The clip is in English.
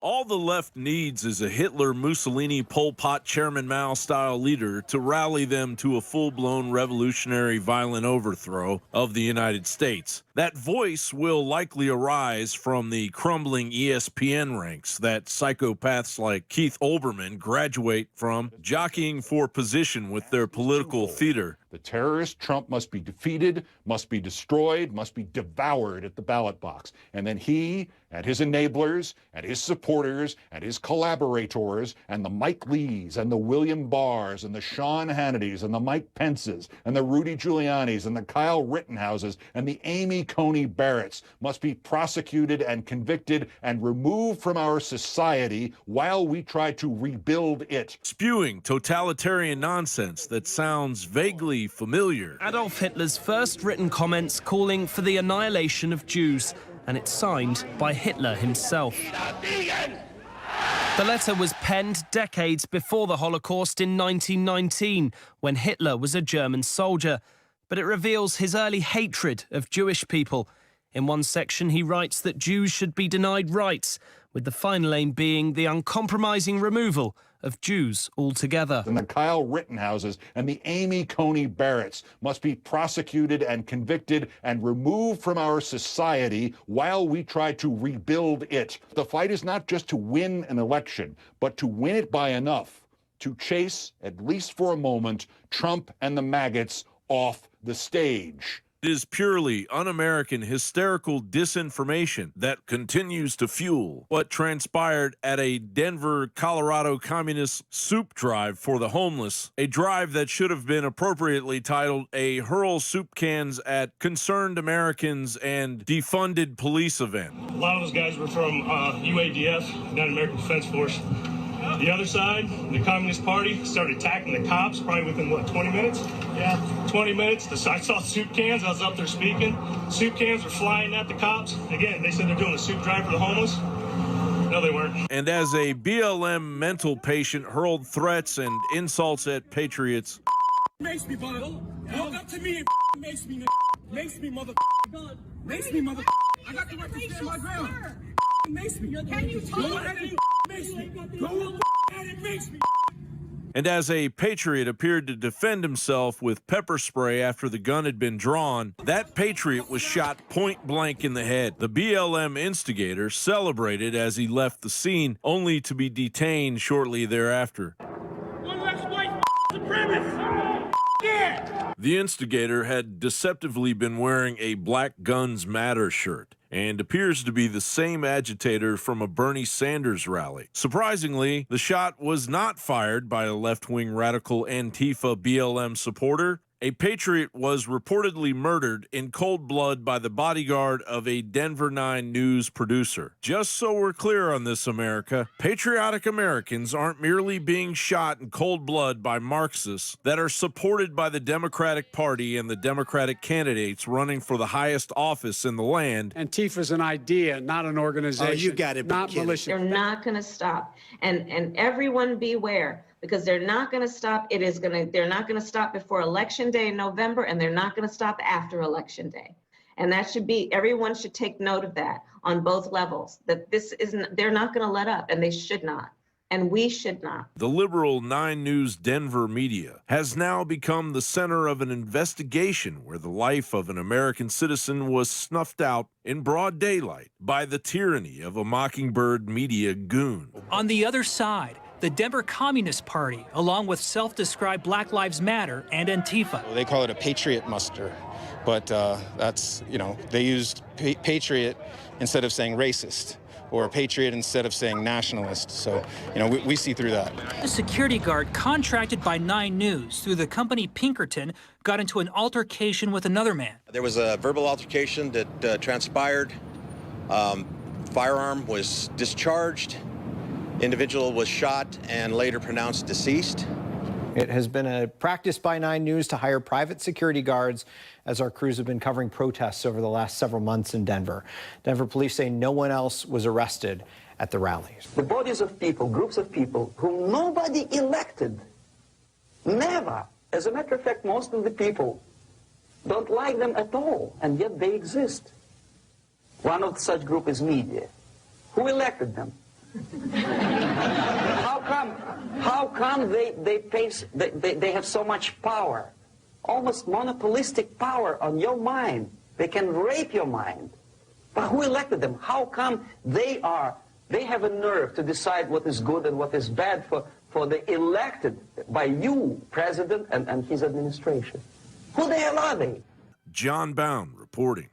All the left needs is a Hitler, Mussolini, Pol Pot, Chairman Mao-style leader to rally them to a full-blown revolutionary violent overthrow of the United States. That voice will likely arise from the crumbling ESPN ranks that psychopaths like Keith Olbermann graduate from, jockeying for position with their political theater. The terrorist Trump must be defeated, must be destroyed, must be devoured at the ballot box. And then he and his enablers and his supporters and his collaborators and the Mike Lees and the William Barrs and the Sean Hannitys and the Mike Pences and the Rudy Giulianis and the Kyle Rittenhouses and the Amy Coney Barretts must be prosecuted and convicted and removed from our society while we try to rebuild it. Spewing totalitarian nonsense that sounds vaguely familiar. Adolf Hitler's first written comments calling for the annihilation of Jews, and it's signed by Hitler himself. The letter was penned decades before the Holocaust in 1919, when Hitler was a German soldier. But it reveals his early hatred of Jewish people. In one section, he writes that Jews should be denied rights, with the final aim being the uncompromising removal of Jews altogether. And the Kyle Rittenhouses and the Amy Coney Barretts must be prosecuted and convicted and removed from our society while we try to rebuild it. The fight is not just to win an election, but to win it by enough to chase, at least for a moment, Trump and the maggots off the stage. It is purely un-American hysterical disinformation that continues to fuel what transpired at a Denver, Colorado communist soup drive for the homeless, a drive that should have been appropriately titled a hurl soup cans at concerned Americans and defunded police event. A lot of those guys were from UADF, United American Defense Force. The other side, the Communist Party, started attacking the cops probably within, what, 20 minutes? Yeah, 20 minutes. I saw soup cans. I was up there speaking. Soup cans were flying at the cops. Again, they said they're doing a soup drive for the homeless. No, they weren't. And as a BLM mental patient hurled threats and insults at patriots. Makes me, brother. Walk up to me and makes me, makes me, mother. Makes me, mother. I got the right to stand my ground. Makes me. Can you talk? Makes me. Go and it makes me. And as a patriot appeared to defend himself with pepper spray after the gun had been drawn, that patriot was shot point blank in the head. The BLM instigator celebrated as he left the scene, only to be detained shortly thereafter. One less white supremacist. Yeah. The instigator had deceptively been wearing a Black Guns Matter shirt and appears to be the same agitator from a Bernie Sanders rally. Surprisingly, the shot was not fired by a left-wing radical Antifa BLM supporter. A patriot was reportedly murdered in cold blood by the bodyguard of a Denver 9 News producer. Just so we're clear on this, America, patriotic Americans aren't merely being shot in cold blood by Marxists that are supported by the Democratic Party and the Democratic candidates running for the highest office in the land. Antifa's an idea, not an organization. Oh, you got it. Not militia. They're not going to stop. And everyone beware, because they're not going to stop. They're not going to stop before Election Day in November, and they're not going to stop after Election Day. And that should be, everyone should take note of that on both levels, that this isn't, they're not going to let up, and they should not. And we should not. The liberal 9 News Denver media has now become the center of an investigation where the life of an American citizen was snuffed out in broad daylight by the tyranny of a Mockingbird media goon. On the other side, the Denver Communist Party, along with self-described Black Lives Matter and Antifa. They call it a Patriot muster, but that's, they used Patriot instead of saying racist, or a patriot instead of saying nationalist. So, we see through that. A security guard contracted by 9 News through the company Pinkerton got into an altercation with another man. There was a verbal altercation that transpired. Firearm was discharged. Individual was shot and later pronounced deceased. It has been a practice by 9 News to hire private security guards as our crews have been covering protests over the last several months in Denver. Denver police say no one else was arrested at the rallies. The bodies of people, groups of people whom nobody elected, never. As a matter of fact, most of the people don't like them at all, and yet they exist. One of such group is media. Who elected them? How come they have so much power, almost monopolistic power on your mind? They can rape your mind. But who elected them? How come they have a nerve to decide what is good and what is bad for the elected by you, President, and his administration? Who the hell are they? John Bound reporting.